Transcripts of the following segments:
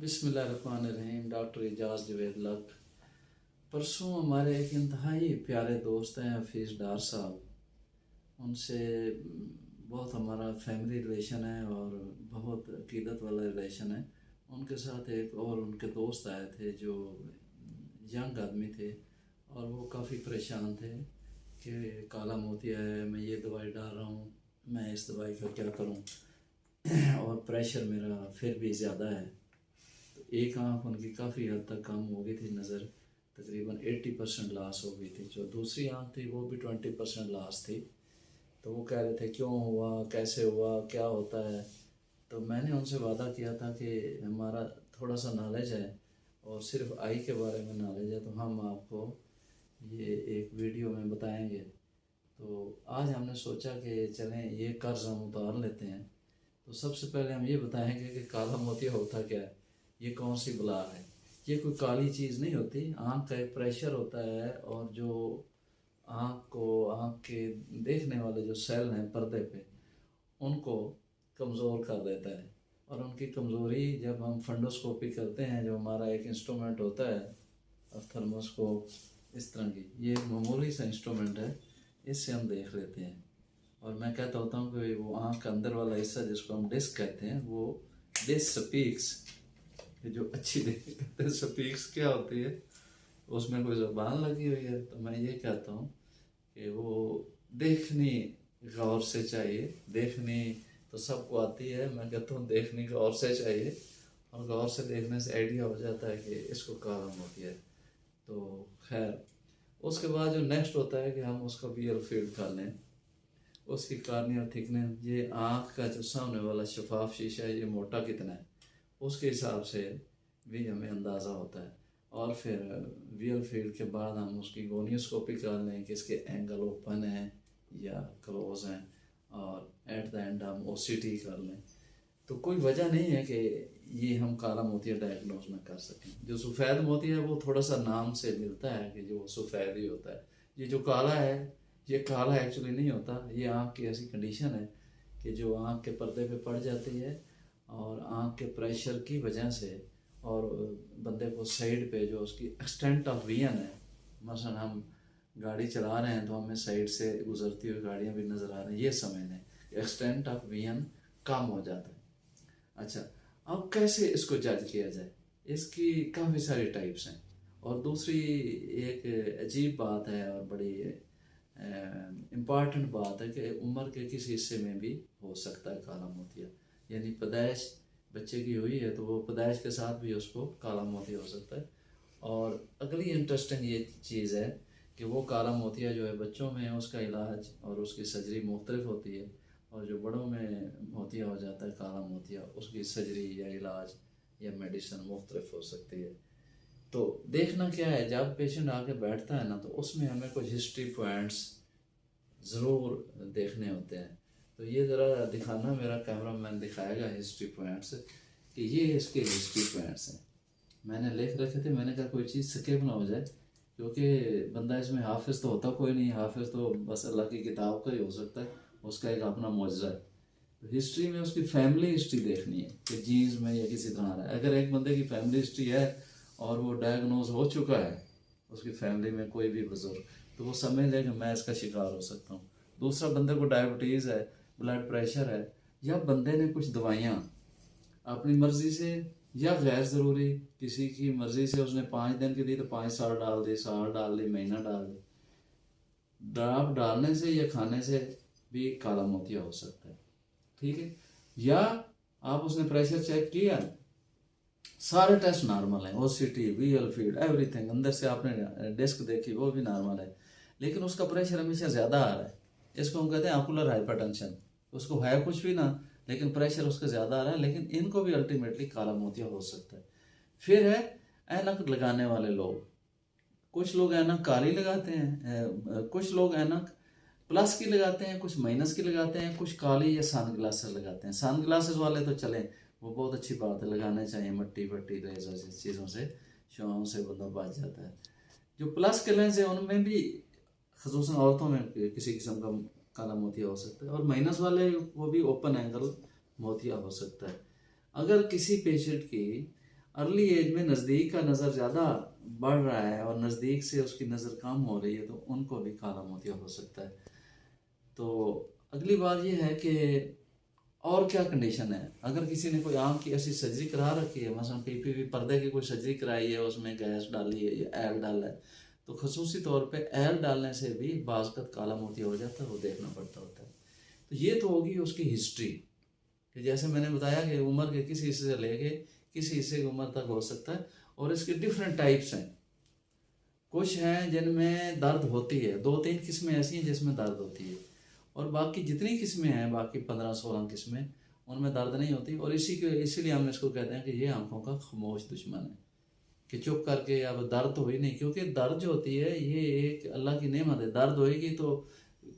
बिस्मिल्लाहिर्रहमानिर्रहीम। डॉक्टर एजाज जवेद लक। परसों हमारे एक इंतहाई प्यारे दोस्त हैं हफीज़ डार साहब, उनसे बहुत हमारा फैमिली रिलेशन है और बहुत अकीदत वाला रिलेशन है। उनके साथ एक और उनके दोस्त आए थे जो यंग आदमी थे और वो काफ़ी परेशान थे कि काला मोतिया है, मैं ये दवाई डाल रहा हूँ, मैं इस दवाई का क्या करूँ और प्रेशर मेरा फिर भी ज़्यादा है। तो एक आँख उनकी काफ़ी हद तक कम हो गई थी, नज़र तकरीबन 80% लॉस हो गई थी। जो दूसरी आँख थी वो भी 20% लॉस थी। तो वो कह रहे थे क्यों हुआ, कैसे हुआ, क्या होता है। तो मैंने उनसे वादा किया था कि हमारा थोड़ा सा नॉलेज है और सिर्फ आई के बारे में नॉलेज है, तो हम आपको ये एक वीडियो में बताएंगे। तो आज हमने सोचा कि चलें ये कर्ज हम उतार लेते हैं। तो सबसे पहले हम ये बताएंगे कि काला मोतिया होता क्या है, ये कौन सी बला है। ये कोई काली चीज़ नहीं होती, आँख का एक प्रेशर होता है और जो आँख के देखने वाले जो सेल हैं पर्दे पे, उनको कमज़ोर कर देता है। और उनकी कमज़ोरी जब हम फंडोस्कोपी करते हैं, जो हमारा एक इंस्ट्रूमेंट होता है ऑप्थेल्मोस्कोप, इस तरह की ये एक मामूली सा इंस्ट्रूमेंट है, इससे हम देख लेते हैं। और मैं कहता होता हूँ कि वो आँख का अंदर वाला हिस्सा जिसको हम डिस्क कहते हैं, वो दिस स्पीक्स, जो अच्छी देखते स्पीक्स क्या होती है, उसमें कोई ज़बान लगी हुई है। तो मैं ये कहता हूँ कि वो देखनी गौर से चाहिए। देखनी तो सबको आती है, मैं कहता हूँ देखनी गौर से चाहिए, और गौर से देखने से आइडिया हो जाता है कि इसको काला मोतिया है। तो खैर, उसके बाद जो नेक्स्ट होता है कि हम उसका वीएल फील्ड कर लें, उसकी कार्नियल थिकनेस, ये आँख का जो सामने वाला शफाफ शीशा है ये मोटा कितना है, उसके हिसाब से भी हमें अंदाज़ा होता है। और फिर वीएल फील्ड के बाद हम उसकी गोनियोस्कोपी कर लें कि इसके एंगल ओपन हैं या क्लोज हैं, और एट द एंड हम ओसीटी कर लें। तो कोई वजह नहीं है कि ये हम काला मोतिया डायग्नोज ना कर सकें। जो सफ़ेद मोतिया है वो थोड़ा सा नाम से मिलता है कि जो सफ़ेद ही होता है। ये जो काला है, ये काला एक्चुअली नहीं होता। ये आँख की ऐसी कंडीशन है कि जो आँख के पर्दे पे पड़ जाती है और आँख के प्रेशर की वजह से, और बंदे को साइड पे जो उसकी एक्सटेंट ऑफ विजन है, मसलन हम गाड़ी चला रहे हैं तो हमें साइड से गुजरती हुई गाड़ियाँ भी नज़र आ रही हैं, ये समझ लें एक्सटेंट ऑफ विजन कम हो जाता है। अच्छा, अब कैसे इसको जज किया जाए, इसकी काफ़ी सारी टाइप्स हैं। और दूसरी एक अजीब बात है और बड़ी इम्पॉर्टेंट बात है कि उम्र के किस हिस्से में भी हो सकता है काला मोतिया। यानी पैदाइश बच्चे की हुई है तो वो पैदाइश के साथ भी उसको काला मोतिया हो सकता है। और अगली इंटरेस्टिंग ये चीज़ है कि वो काला मोतिया जो है बच्चों में, उसका इलाज और उसकी सर्जरी मुख्तलिफ होती है, और जो बड़ों में मोतिया हो जाता है काला मोतिया, उसकी सर्जरी या इलाज या मेडिसिन मुख्तलिफ हो सकती है। तो देखना क्या है, जब पेशेंट आके बैठता है ना, तो उसमें हमें कुछ हिस्ट्री पॉइंट्स ज़रूर देखने होते हैं। तो ये ज़रा दिखाना, मेरा कैमरा मैन दिखाएगा हिस्ट्री पॉइंट्स कि ये इसके हिस्ट्री पॉइंट्स हैं। मैंने लिख रखे थे, मैंने कहा कोई चीज़ स्किप ना हो जाए, क्योंकि बंदा इसमें हाफिज़ तो होता कोई नहीं, हाफिज़ तो बस अल्लाह की किताब का ही हो सकता है, उसका एक अपना मौजज़ा है। तो हिस्ट्री में उसकी फैमिली हिस्ट्री देखनी है कि जीन्स में या किसी तरह है। अगर एक बंदे की फैमिली हिस्ट्री है और वो डायग्नोज हो चुका है, उसकी फैमिली में कोई भी बुजुर्ग, तो वो समझ ले कि मैं इसका शिकार हो सकता हूँ। दूसरा, बंदे को डायबिटीज़ है, ब्लड प्रेशर है, या बंदे ने कुछ दवाइयाँ अपनी मर्ज़ी से या गैर ज़रूरी किसी की मर्ज़ी से उसने 5 दिन की दी तो 5 साल डाल दी, साल डाल दी, महीना डाल दी। ड्राप डालने से या खाने से भी काला मोतिया हो सकता है, ठीक है। या आप उसने प्रेशर चेक किया, सारे टेस्ट नॉर्मल हैं, ओसीटी, वीएल फील्ड, एवरीथिंग, अंदर से आपने डिस्क देखी वो भी नॉर्मल है, लेकिन उसका प्रेशर हमेशा ज़्यादा आ रहा है। इसको हम कहते हैं आकुलर हाइपरटेंशन। उसको है कुछ भी ना, लेकिन प्रेशर उसका ज़्यादा आ रहा है, लेकिन इनको भी अल्टीमेटली काला मोतिया हो सकता है। फिर है ऐनक लगाने वाले लोग। कुछ लोग ऐनक काली लगाते हैं, कुछ लोग ऐनक प्लस की लगाते हैं, कुछ माइनस की लगाते हैं, कुछ काली या सन ग्लासेस लगाते हैं। सन ग्लासेस वाले तो चलें, वो बहुत अच्छी बात है, लगाने चाहिए, मट्टी वट्टी रेजर जैसी चीज़ों से, शुआओं से बंदा बच जाता है। जो प्लस के लेंस है उनमें भी खसूसन औरतों में किसी किस्म का काला मोतिया हो सकता है, और माइनस वाले वो भी ओपन एंगल मोतिया हो सकता है। अगर किसी पेशेंट की अर्ली एज में नज़दीक का नज़र ज़्यादा बढ़ रहा है और नज़दीक से उसकी नज़र कम हो रही है, तो उनको भी काला मोतिया हो सकता है। तो अगली बात ये है कि और क्या कंडीशन है। अगर किसी ने कोई आँख की ऐसी सर्जरी करा रखी है, मसलन पीपीपी पर्दे की कोई सर्जरी कराई है, उसमें गैस डाली है या एल डाला है, तो खसूसी तौर पे एल डालने से भी बाज़त काला मोतिया हो जाता है, वो देखना पड़ता होता है। तो ये तो होगी उसकी हिस्ट्री, कि जैसे मैंने बताया कि उम्र के किसी हिस्से से लेके किसी हिस्से की उम्र तक हो सकता है। और इसके डिफरेंट टाइप्स हैं। कुछ हैं जिनमें दर्द होती है, 2-3 किस्में ऐसी हैं जिसमें दर्द होती है, और बाकी जितनी किस्में हैं, बाकी 15-16 किस्में, उनमें दर्द नहीं होती। और इसीलिए हम इसको कहते हैं कि ये आंखों का खामोश दुश्मन है, कि चुप करके अब दर्द तो हुई नहीं, क्योंकि दर्द जो होती है ये एक अल्लाह की नेमत है। दर्द होएगी तो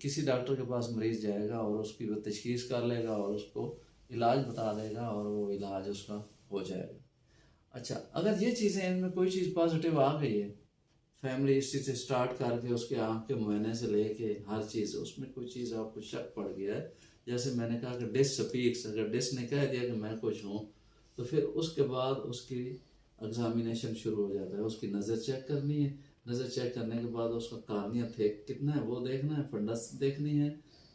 किसी डॉक्टर के पास मरीज़ जाएगा और उसकी वो तशखीस कर लेगा और उसको इलाज बता देगा और वो इलाज उसका हो जाएगा। अच्छा, अगर ये चीज़ें, इनमें कोई चीज़ पॉजिटिव आ गई है, फैमिली हिस्ट्री से स्टार्ट करके उसके आँख के मुआयने से लेके हर चीज़, उसमें कोई चीज़ आपको शक पड़ गया है, जैसे मैंने कहा कि डिस स्पीक्स, अगर डिस ने कह दिया कि मैं कुछ हूँ, तो फिर उसके बाद उसकी एग्जामिनेशन शुरू हो जाता है। उसकी नज़र चेक करनी है, नज़र चेक करने के बाद उसका कार्निया थिक कितना है वो देखना है, फंडस देखनी है,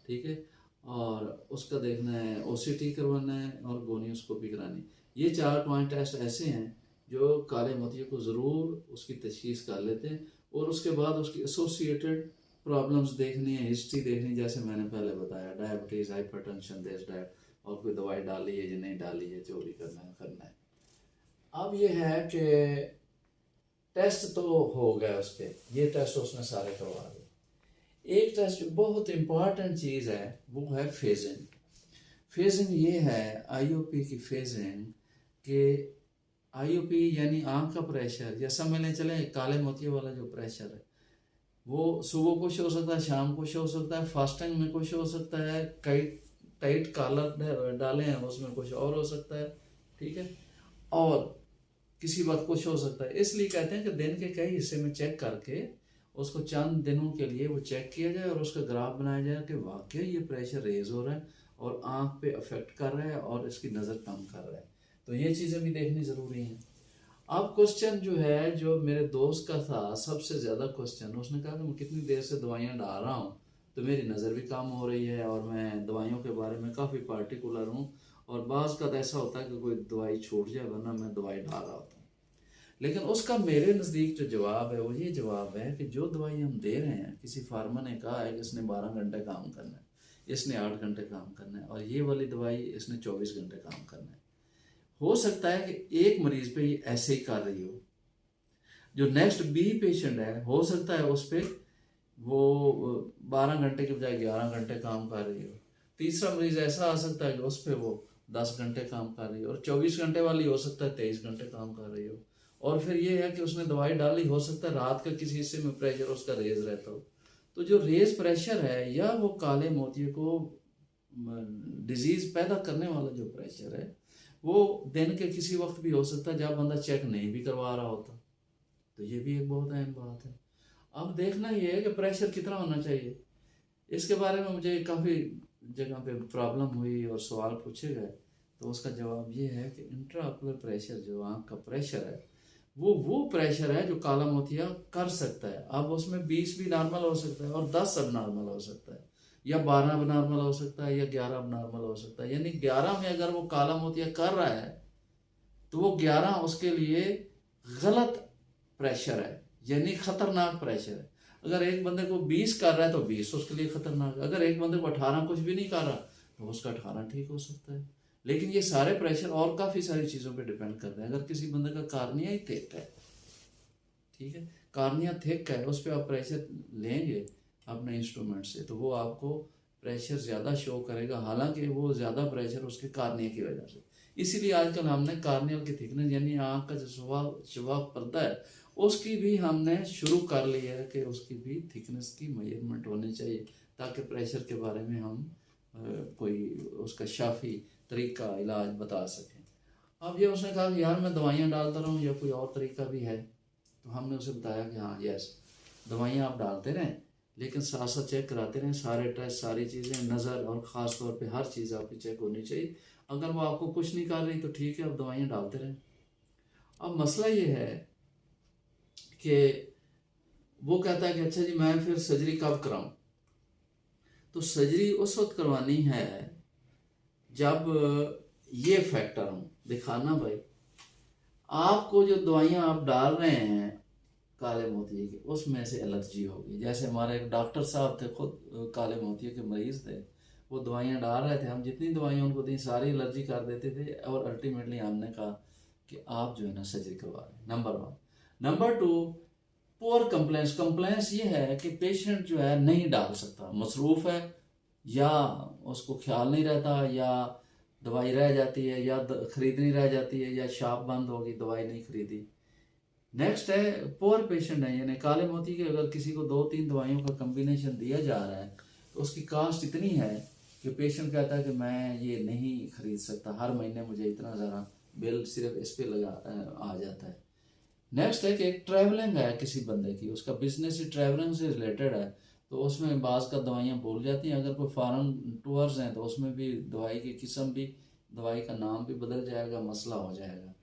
ठीक है, और उसका देखना है, ओसीटी करवाना है और गोनियोस्कोपी करानी। ये 4 पॉइंट टेस्ट ऐसे हैं जो काले मोतियों को ज़रूर उसकी तशखीस कर लेते हैं। और उसके बाद उसकी एसोसिएटेड प्रॉब्लम्स देखनी है, हिस्ट्री देखनी, जैसे मैंने पहले बताया, डायबिटीज़, हाइपरटेंशन, दिस दैट, और कोई दवाई डाली है या नहीं डाली है, जो भी करना है। अब ये है कि टेस्ट तो हो गए उसके, ये टेस्ट उसने सारे करवा दिए। एक टेस्ट जो बहुत इंपॉर्टेंट चीज़ है वो है फेजिंग। फेजिंग ये है आईओपी की फेजिंग, कि आईओपी यानी आँख का प्रेशर, या समझ लें चले काले मोतियों वाला जो प्रेशर है वो सुबह कुछ हो सकता है, शाम कुछ हो सकता है, फास्टिंग में कुछ हो सकता है, कई टाइट कॉलर डाले हैं उसमें कुछ और हो सकता है, ठीक है, और किसी वक्त कुछ हो सकता है। इसलिए कहते हैं कि दिन के कई हिस्से में चेक करके उसको चंद दिनों के लिए वो चेक किया जाए और उसका ग्राफ बनाया जाए कि वाकई ये प्रेशर रेज हो रहा है और आँख पे अफेक्ट कर रहा है और इसकी नज़र कम कर रहा है। तो ये चीज़ें भी देखनी ज़रूरी हैं। अब क्वेश्चन जो है, जो मेरे दोस्त का था सबसे ज़्यादा क्वेश्चन, उसने कहा कि मैं कितनी देर से दवाइयाँ डाल रहा हूँ तो मेरी नज़र भी कम हो रही है और मैं दवाइयों के बारे में काफ़ी पार्टिकुलर हूँ, और बाज़ का तो ऐसा होता है कि कोई दवाई छूट जाए वरना मैं दवाई डाल रहा होता हूँ। लेकिन उसका मेरे नज़दीक जो जवाब है वो ये जवाब है कि जो दवाई हम दे रहे हैं, किसी फार्मा ने कहा है कि इसने 12 घंटे काम करना है, इसने 8 घंटे काम करना है, और ये वाली दवाई इसने 24 घंटे काम करना है। हो सकता है कि एक मरीज पे ये ऐसे ही कर रही हो, जो नेक्स्ट बी पेशेंट है हो सकता है उस पर वो 12 घंटे के बजाय 11 घंटे काम कर रही हो। तीसरा मरीज ऐसा आ सकता है कि उस पर वो 10 घंटे काम कर रही हो, और 24 घंटे वाली हो सकता है 23 घंटे काम कर रही हो। और फिर ये है कि उसने दवाई डाली, हो सकता है रात का किसी हिस्से में प्रेशर उसका रेज रहता हो। तो जो रेज प्रेशर है, या वो काले मोतियों को डिजीज पैदा करने वाला जो प्रेशर है, वो दिन के किसी वक्त भी हो सकता है जब बंदा चेक नहीं भी करवा रहा होता। तो ये भी एक बहुत अहम बात है। अब देखना ये है कि प्रेशर कितना होना चाहिए। इसके बारे में मुझे काफ़ी जगह पे प्रॉब्लम हुई और सवाल पूछे गए, तो उसका जवाब ये है कि इंट्राऑकुलर प्रेशर, जो आँख का प्रेशर है, वो प्रेशर है जो काला मोतिया कर सकता है। अब उसमें 20 भी नॉर्मल हो सकता है और 10 सब नॉर्मल हो सकता है, या 12 अब नॉर्मल हो सकता है, या 11 अब नॉर्मल हो सकता है। यानी 11 में अगर वो काला मोतिया कर रहा है तो वो 11 उसके लिए गलत प्रेशर है, यानी खतरनाक प्रेशर है। अगर एक बंदे को 20 कर रहा है तो 20 उसके लिए खतरनाक है। अगर एक बंदे को 18 कुछ भी नहीं कर रहा तो उसका 18 ठीक हो सकता है। लेकिन ये सारे प्रेशर और काफ़ी सारी चीज़ों पे डिपेंड करते हैं। अगर किसी बंदे का कार्निया ही थिक है, ठीक है, कार्निया थिक है, उस पर आप प्रेशर लेंगे अपने इंस्ट्रूमेंट से तो वो आपको प्रेशर ज़्यादा शो करेगा, हालांकि वो ज़्यादा प्रेशर उसके कार्निया की वजह से। इसीलिए आजकल हमने कार्नियल की थिकनेस, यानी आँख का जो शफाफ पर्दा है, उसकी भी हमने शुरू कर ली है कि उसकी भी थिकनेस की मेजरमेंट होनी चाहिए, ताकि प्रेशर के बारे में हम कोई उसका शाफी तरीका इलाज बता सकें। अब ये उसने कहा कि यार मैं दवाइयाँ डालता रहूँ या कोई और तरीका भी है, तो हमने उसे बताया कि हाँ यस, दवाइयाँ आप डालते रहें, लेकिन साथ साथ चेक कराते रहें, सारे टेस्ट, सारी चीज़ें, नज़र और ख़ास तौर पे हर चीज़ आपकी चेक होनी चाहिए। अगर वो आपको कुछ नहीं कर रही तो ठीक है, आप दवाइयाँ डालते रहें। अब मसला ये है कि वो कहता है कि अच्छा जी मैं फिर सर्जरी कब कराऊं। तो सर्जरी उस वक्त करवानी है जब ये फैक्टर हो। दिखाना भाई, आपको जो दवाइयाँ आप डाल रहे हैं काले मोतिये की, उसमें से एलर्जी होगी। जैसे हमारे एक डॉक्टर साहब थे, खुद काले मोतिये के मरीज थे, वो दवाइयाँ डाल रहे थे, हम जितनी दवाइयाँ उनको दी सारी एलर्जी कर देते थे, और अल्टीमेटली हमने कहा कि आप जो है ना सर्जरी करवा रहे हैं। Number 1। Number 2, poor compliance. Compliance ये है कि पेशेंट जो है नहीं डाल सकता, मसरूफ़ है, या उसको ख्याल नहीं रहता, या दवाई रह जाती है, या खरीदनी रह जाती है, या शॉप बंद होगी, दवाई नहीं खरीदी। नेक्स्ट है पुअर पेशेंट है, यानी काले मोती के अगर किसी को 2-3 दवाइयों का कम्बिनेशन दिया जा रहा है तो उसकी कास्ट इतनी है कि पेशेंट कहता है कि मैं ये नहीं खरीद सकता, हर महीने मुझे इतना ज़्यादा बिल सिर्फ इस पे लगा आ जाता है। नेक्स्ट है कि एक ट्रैवलिंग है किसी बंदे की, उसका बिजनेस ही ट्रैवलिंग से रिलेटेड है, तो उसमें बाज़ का दवाइयाँ भूल जाती हैं। अगर कोई फॉरेन टूर्स हैं तो उसमें भी दवाई की किस्म भी, दवाई का नाम भी बदल जाएगा, मसला हो जाएगा।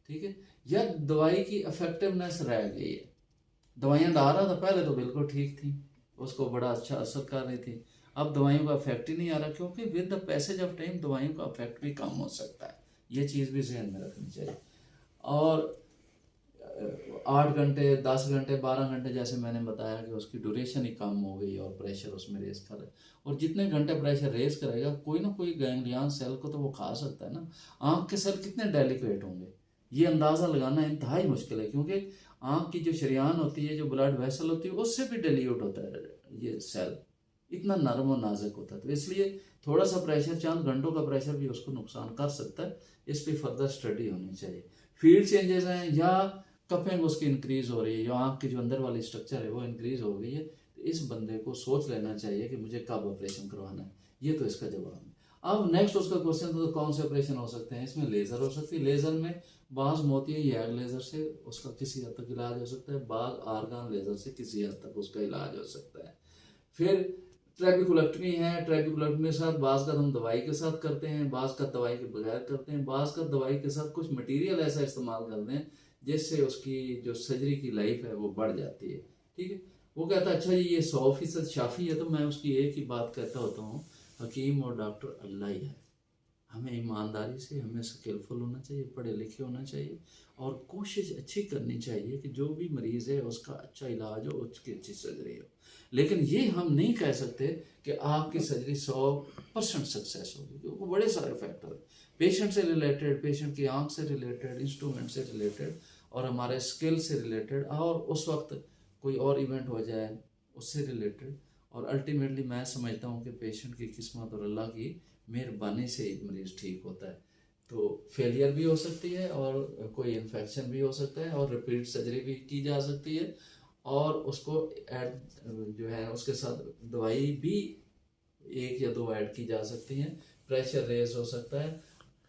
ठीक है, या दवाई की इफेक्टिवनेस रह गई है। दवाइयाँ डाल रहा था पहले तो बिल्कुल ठीक थी, उसको बड़ा अच्छा असर कर रही थी, अब दवाइयों का इफेक्ट ही नहीं आ रहा, क्योंकि with the passage of time दवाइयों का इफेक्ट भी कम हो सकता है। ये चीज़ भी जहन में रखनी चाहिए। और 8 घंटे, 10 घंटे, 12 घंटे, जैसे मैंने बताया कि उसकी ड्यूरेशन ही कम हो गई और प्रेशर उसमें रेस कर रहा है। और जितने घंटे प्रेशर रेस करेगा, कोई ना कोई गैंग्लियन सेल को तो वो खा सकता है ना। आँख के सेल कितने डेलिकेट होंगे, ये अंदाज़ा लगाना इंतहाई मुश्किल है, क्योंकि आँख की जो शरीयान होती है, जो ब्लड वेसल होती है, उससे भी डिल्यूट होता है ये सेल, इतना नरम और नाजुक होता है। तो इसलिए थोड़ा सा प्रेशर, चंद घंटों का प्रेशर भी उसको नुकसान कर सकता है। इस पर फर्दर स्टडी होनी चाहिए। फील्ड चेंजेस हैं, या कफिंग उसकी इंक्रीज हो रही है, या आँख की जो अंदर वाली स्ट्रक्चर है वो इंक्रीज हो गई है, तो इस बंदे को सोच लेना चाहिए कि मुझे कब ऑपरेशन करवाना है। ये तो इसका जवाब है। अब नेक्स्ट उसका क्वेश्चन तो कौन से ऑपरेशन हो सकते हैं, इसमें लेज़र हो सकती है। लेज़र में बाज़ मोतिया यैग लेज़र से उसका किसी हद तक इलाज हो सकता है, बाज़ आर्गन लेज़र से किसी हद तक उसका इलाज हो सकता है। फिर ट्रेबिकुलेक्टमी है, ट्रेबिकुलेक्टमी के साथ बाज़ का हम दवाई के साथ करते हैं, बाज़ का दवाई के बगैर करते हैं, बाज़ का दवाई के साथ कुछ मटेरियल ऐसा इस्तेमाल करते हैं जिससे उसकी जो सर्जरी की लाइफ है वो बढ़ जाती है। ठीक है, वो कहता है अच्छा जी ये 100% शाफी है, तो मैं उसकी एक ही बात कहता होता हूँ, हकीम और डॉक्टर अल्लाह ही है। हमें ईमानदारी से, हमें स्किलफुल होना चाहिए, पढ़े लिखे होना चाहिए, और कोशिश अच्छी करनी चाहिए कि जो भी मरीज़ है उसका अच्छा इलाज हो, उसकी अच्छी सर्जरी हो। लेकिन ये हम नहीं कह सकते कि आपकी सर्जरी 100% सक्सेस होगी, क्योंकि बड़े सारे फैक्टर हैं, पेशेंट से रिलेटेड, पेशेंट की आंख से रिलेटेड, इंस्ट्रूमेंट से रिलेटेड, और हमारे स्किल से रिलेटेड, और उस वक्त कोई और इवेंट हो जाए उससे रिलेटेड। और अल्टीमेटली मैं समझता हूँ कि पेशेंट की किस्मत और अल्लाह की मेहरबानी से मरीज़ ठीक होता है। तो फेलियर भी हो सकती है, और कोई इन्फेक्शन भी हो सकता है, और रिपीट सर्जरी भी की जा सकती है, और उसको ऐड जो है उसके साथ दवाई भी 1 या 2 ऐड की जा सकती हैं। प्रेशर रेज हो सकता है।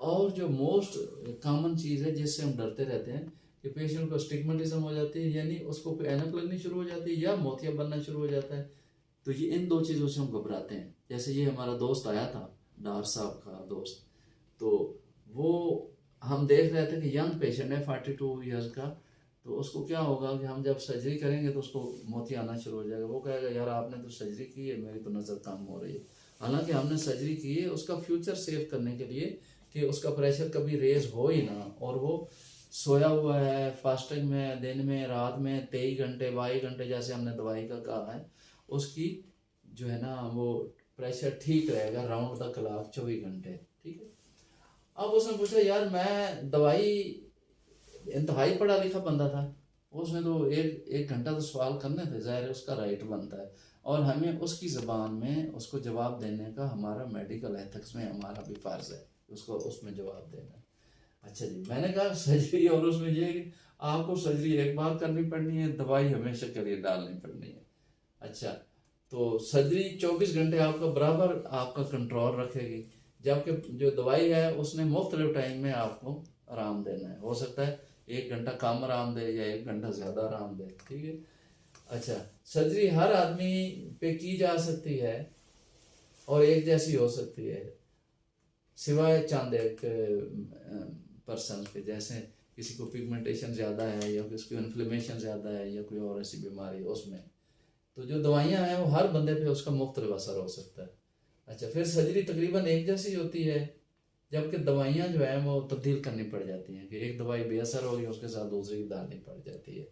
और जो मोस्ट कॉमन चीज़ है जिससे हम डरते रहते हैं कि पेशेंट को स्टिग्मेटिज्म हो जाती है, यानी उसको कोई ऐनक लगनी शुरू हो जाती है, या मोतिया बनना शुरू हो जाता है। तो ये इन 2 चीज़ों से हम घबराते हैं। जैसे ये हमारा दोस्त आया था, डार साहब का दोस्त, तो वो हम देख रहे थे कि यंग पेशेंट है 42 ईयर्स का, तो उसको क्या होगा कि हम जब सर्जरी करेंगे तो उसको मोतिया आना शुरू हो जाएगा। वो कहेगा यार आपने तो सर्जरी की है, मेरी तो नज़र कम हो रही है। हालांकि हमने सर्जरी की है उसका फ्यूचर सेव करने के लिए कि उसका प्रेशर कभी रेज हो ही ना, और वो सोया हुआ है, फास्टिंग में, दिन में, रात में 23 घंटे 22 घंटे जैसे हमने दवाई का कहा है, उसकी जो है ना वो प्रेशर ठीक रहेगा राउंड द क्लॉक 24 घंटे। ठीक है, अब उसने पूछा यार मैं दवाई, इंतहाई पढ़ा लिखा बंदा था, उसने तो एक घंटा तो सवाल करने थे, ज़ाहिर है उसका राइट बनता है, और हमें उसकी ज़बान में उसको जवाब देने का हमारा मेडिकल एथिक्स में हमारा भी फ़र्ज़ है, उसको उसमें जवाब देना है। अच्छा जी, मैंने कहा सर्जरी, और उसमें ये कि आपको सर्जरी एक बार करनी पड़नी है, दवाई हमेशा के लिए डालनी पड़नी है। अच्छा, तो सर्जरी 24 घंटे आपका बराबर आपका कंट्रोल रखेगी, जबकि जो दवाई है उसने मुख्तलिफ टाइम में आपको आराम देना है। हो सकता है 1 घंटा कम आराम दे या 1 घंटा ज़्यादा आराम दे। ठीक है, अच्छा, सर्जरी हर आदमी पे की जा सकती है और एक जैसी हो सकती है, सिवाय चंद एक पर्सन पे, जैसे किसी को पिगमेंटेशन ज़्यादा है या किसी को इन्फ्लेमेशन ज़्यादा है या कोई और ऐसी बीमारी है उसमें, तो जो दवाइयाँ हैं वो हर बंदे पे उसका मुख्तलिफ असर हो सकता है। अच्छा, फिर सर्जरी तकरीबन एक जैसी होती है, जबकि दवाइयाँ जो है वो तब्दील करनी पड़ जाती हैं कि एक दवाई बेअसर होगी उसके साथ दूसरी डालनी पड़ जाती है।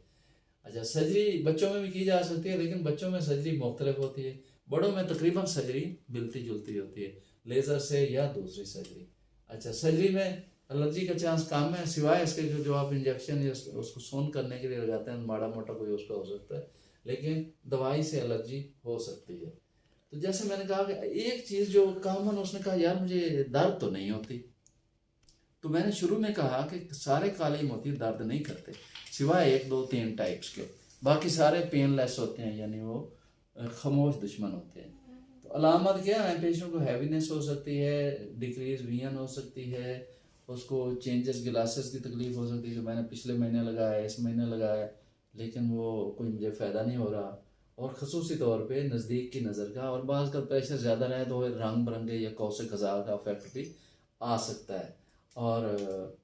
अच्छा, सर्जरी बच्चों में भी की जा सकती है, लेकिन बच्चों में सर्जरी मुख्तलिफ होती है, बड़ों में तकरीबन सर्जरी मिलती जुलती होती है, लेज़र से या दूसरी सर्जरी। अच्छा, सर्जरी में एलर्जी का चांस कम है, सिवाय इसके जो आप इंजेक्शन या उसको सोन करने के लिए लगाते हैं, माड़ा मोटा कोई उसका हो सकता है, लेकिन दवाई से एलर्जी हो सकती है। तो जैसे मैंने कहा कि एक चीज़ जो कॉमन, उसने कहा यार मुझे दर्द तो नहीं होती, तो मैंने शुरू में कहा कि सारे काले मोती दर्द नहीं करते सिवाय 1 2 3 टाइप्स के, बाकी सारे पेनलेस होते हैं, यानी वो खामोश दुश्मन होते हैं। तो अलामत क्या है, पेशेंट को हैवीनेस हो सकती है, डिक्रीज विजन हो सकती है, उसको चेंजेस ग्लासेस की तकलीफ हो सकती है, जो मैंने पिछले महीने लगाया, इस महीने लगाया, लेकिन वो कोई मुझे फ़ायदा नहीं हो रहा, और ख़ुसूसी तौर पे नज़दीक की नज़र का, और बाज़ का प्रेशर ज़्यादा रहे तो रंग बिरंगे या कौसे खज़ार का इफेक्ट भी आ सकता है, और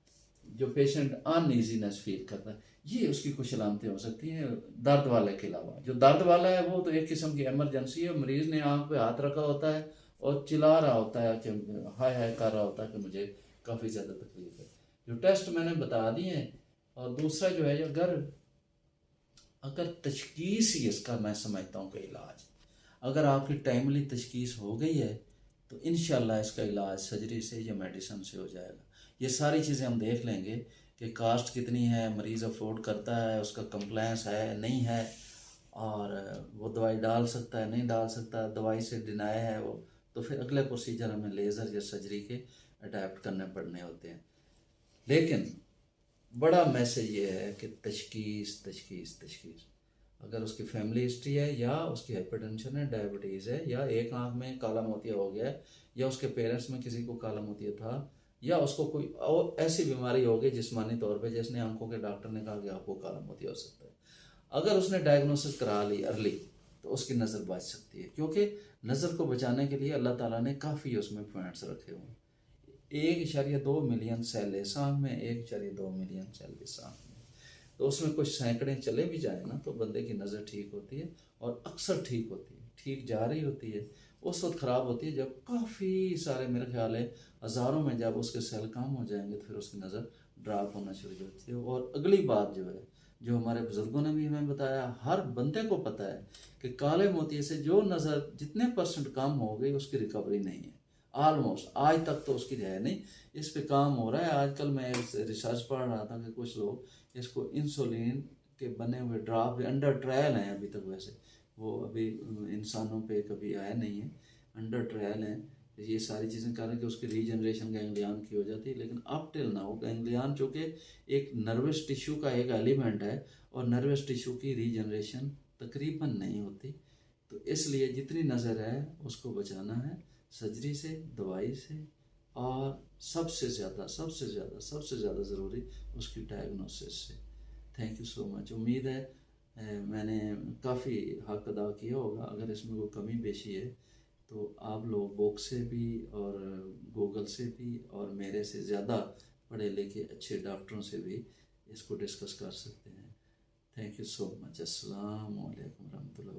जो पेशेंट अनईजीनेस फील करता है, ये उसकी कुछ अलामतें हो सकती हैं दर्द वाले के अलावा। जो दर्द वाला है वो तो एक किस्म की इमरजेंसी है, मरीज़ ने आँख पे हाथ रखा होता है और चिल्ला रहा होता है कि हाय हाय कर रहा होता है कि मुझे काफ़ी ज़्यादा तकलीफ है। जो टेस्ट मैंने बता दिए हैं, और दूसरा जो है, अगर तशखीस ही इसका, मैं समझता हूँ कि इलाज, अगर आपकी टाइमली तशखीस हो गई है तो इंशाल्लाह इसका इलाज सर्जरी से या मेडिसिन से हो जाएगा। ये सारी चीज़ें हम देख लेंगे कि कास्ट कितनी है, मरीज़ अफोर्ड करता है, उसका कंप्लायंस है नहीं है, और वो दवाई डाल सकता है नहीं डाल सकता, दवाई से डिनाई है वो, तो फिर अगले प्रोसीजर हमें लेज़र या सर्जरी के अडेप्ट करने पड़ने होते हैं। लेकिन बड़ा मैसेज ये है कि तशखीस तशखीस तशखीस, अगर उसकी फैमिली हिस्ट्री है, या उसकी हाइपरटेंशन है, डायबिटीज़ है, या एक आंख में काला मोतिया हो गया है, या उसके पेरेंट्स में किसी को काला मोतिया था, या उसको कोई और ऐसी बीमारी हो गई जिस्मानी तौर पे जिसने आंखों के डॉक्टर ने कहा कि आपको काला मोतिया हो सकता है, अगर उसने डायग्नोसिस करा ली अर्ली तो उसकी नज़र बच सकती है, क्योंकि नज़र को बचाने के लिए अल्लाह ताला ने काफ़ी उसमें पॉइंट्स रखे हुए हैं। 1.2 मिलियन सेल है आँख में, 1.2 मिलियन सेल इस आँख में, तो उसमें कुछ सैकड़े चले भी जाए ना तो बंदे की नज़र ठीक होती है, और अक्सर ठीक होती है, ठीक जा रही होती है, उस वक्त ख़राब होती है जब काफ़ी सारे, मेरे ख्याल है हज़ारों में जब उसके सेल कम हो जाएंगे तो फिर उसकी नज़र ड्रॉप होना शुरू हो जाती है। और अगली बात जो है, जो हमारे बुज़ुर्गों ने भी हमें बताया, हर बंदे को पता है कि काले मोतिये से जो नज़र जितने % कम हो गई उसकी रिकवरी नहीं है, ऑलमोस्ट आज तक तो उसकी है नहीं, इस पे काम हो रहा है। आजकल मैं रिसर्च पढ़ रहा था कि कुछ लोग इसको इंसुलिन के बने हुए ड्रॉप अंडर ट्रायल हैं अभी तक, वैसे वो अभी इंसानों पे कभी आया नहीं है, अंडर ट्रायल हैं, ये सारी चीज़ें कारण कि उसकी रीजनरेशन गैंग्लियन की हो जाती है, लेकिन अब टिल नाउ गैंग्लियन चूँकि एक नर्वस टिश्यू का एक एलिमेंट है, और नर्वस टिश्यू की रीजनरेशन तकरीबन नहीं होती, तो इसलिए जितनी नज़र है उसको बचाना है सर्जरी से, दवाई से, और सबसे ज़्यादा ज़रूरी उसकी डायग्नोसिस से। Thank you so much. उम्मीद है मैंने काफ़ी हक अदा किया होगा, अगर इसमें कोई कमी पेशी है तो आप लोग बुक से भी और गूगल से भी और मेरे से ज़्यादा पढ़े लिखे अच्छे डॉक्टरों से भी इसको डिस्कस कर सकते हैं। Thank you so much. अस्सलाम वालेकुम रहमतुल्लाह।